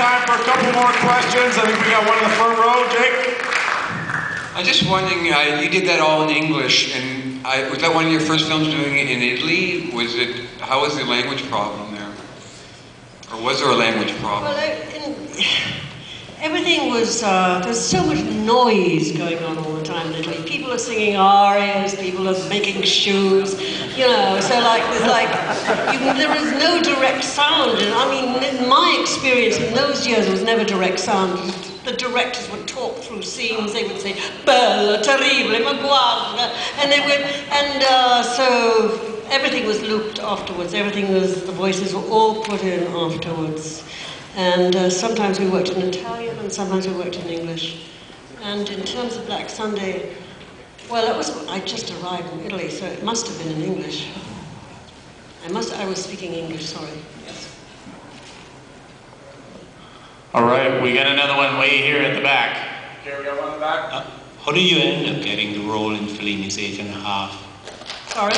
time for a couple more questions. I think we got one in the front row. Jake? I'm just wondering, you did that all in English, and was that one of your first films doing it in Italy? How was the language problem there? Or was there a language problem? Well, everything was, there's so much noise going on all the time in Italy. People are singing arias, people are making shoes, you know, so there is no direct sound. And I mean, in my experience in those years, there was never direct sound. The directors would talk through scenes, they would say, bella, terribile, ma guarda, so everything was looped afterwards, the voices were all put in afterwards. And sometimes we worked in Italian and sometimes we worked in English. And in terms of Black Sunday, well, I just arrived in Italy, so it must have been in English. I was speaking English, sorry. Yes. All right, we got another one way here at the back. Okay, we got one in the back. How do you end up getting the role in Fellini's 8½? Sorry?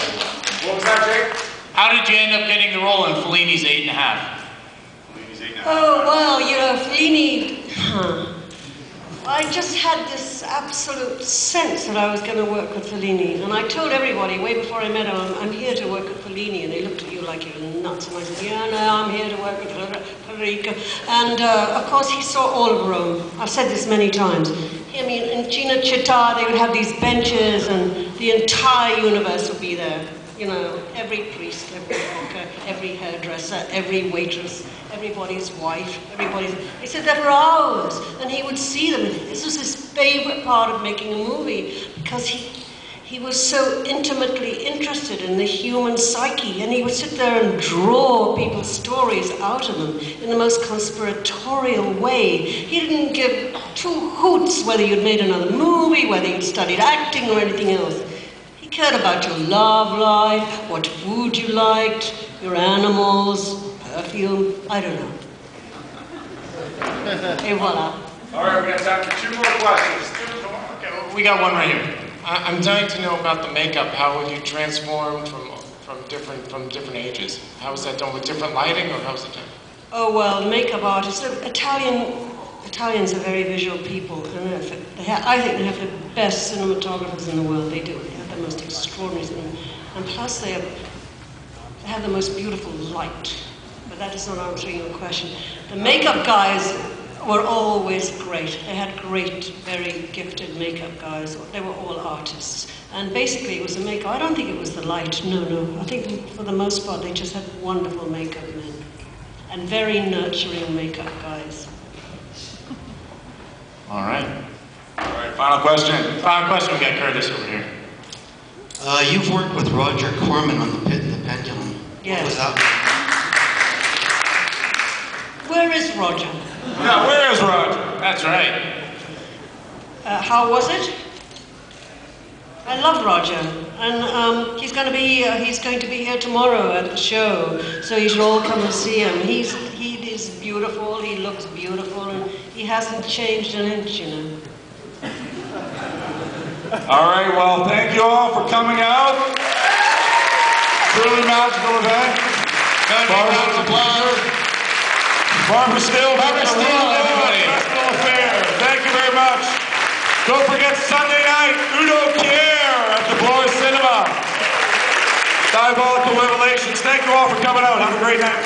What was that, Jake? How did you end up getting the role in Fellini's 8½? Oh, well, you know, Fellini, I just had this absolute sense that I was going to work with Fellini. And I told everybody, way before I met him, I'm here to work with Fellini. And they looked at you like you were nuts. And I said, yeah, no, I'm here to work with Federico. And, of course, he saw all of Rome. I've said this many times. I mean, in Cinecittà, they would have these benches, and the entire universe would be there. You know, every priest, every hawker, every hairdresser, every waitress, everybody's wife, he said there for hours, and he would see them. This was his favorite part of making a movie, because he was so intimately interested in the human psyche, and he would sit there and draw people's stories out of them in the most conspiratorial way. He didn't give two hoots whether you'd made another movie, whether you'd studied acting or anything else. He cared about your love life, what food you liked, your animals, perfume, I don't know. Et voila. All right, we got time for 2 more questions. Okay, we got one right here. I'm dying to know about the makeup. How have you transformed from different ages? How is that done, with different lighting, or how's it done? Oh, well, makeup artists, Italians are very visual people, and I think they have the best cinematographers in the world. They do. They have the most extraordinary cinema. And plus they have the most beautiful light. But that is not answering your question. The makeup guys were always great. They had great, very gifted makeup guys. They were all artists. And basically it was the makeup. I don't think it was the light, no. I think for the most part they just had wonderful makeup men. And very nurturing makeup guys. All right, final question. Final question, we got Curtis over here. You've worked with Roger Corman on The Pit and the Pendulum. Yes. What was that? Where is Roger? Yeah, where is Roger? That's right. How was it? I love Roger, and he's going to be here tomorrow at the show, so you should all come and see him. He is beautiful, he looks beautiful, and he hasn't changed an inch, you know. All right, well, thank you all for coming out. Truly magical event. Barbara Steele, everybody. Festival Affair. Thank you very much. Don't forget Sunday night, Udo Kier at the Bloor Cinema. Diabolical Revelations. Thank you all for coming out. Have a great night.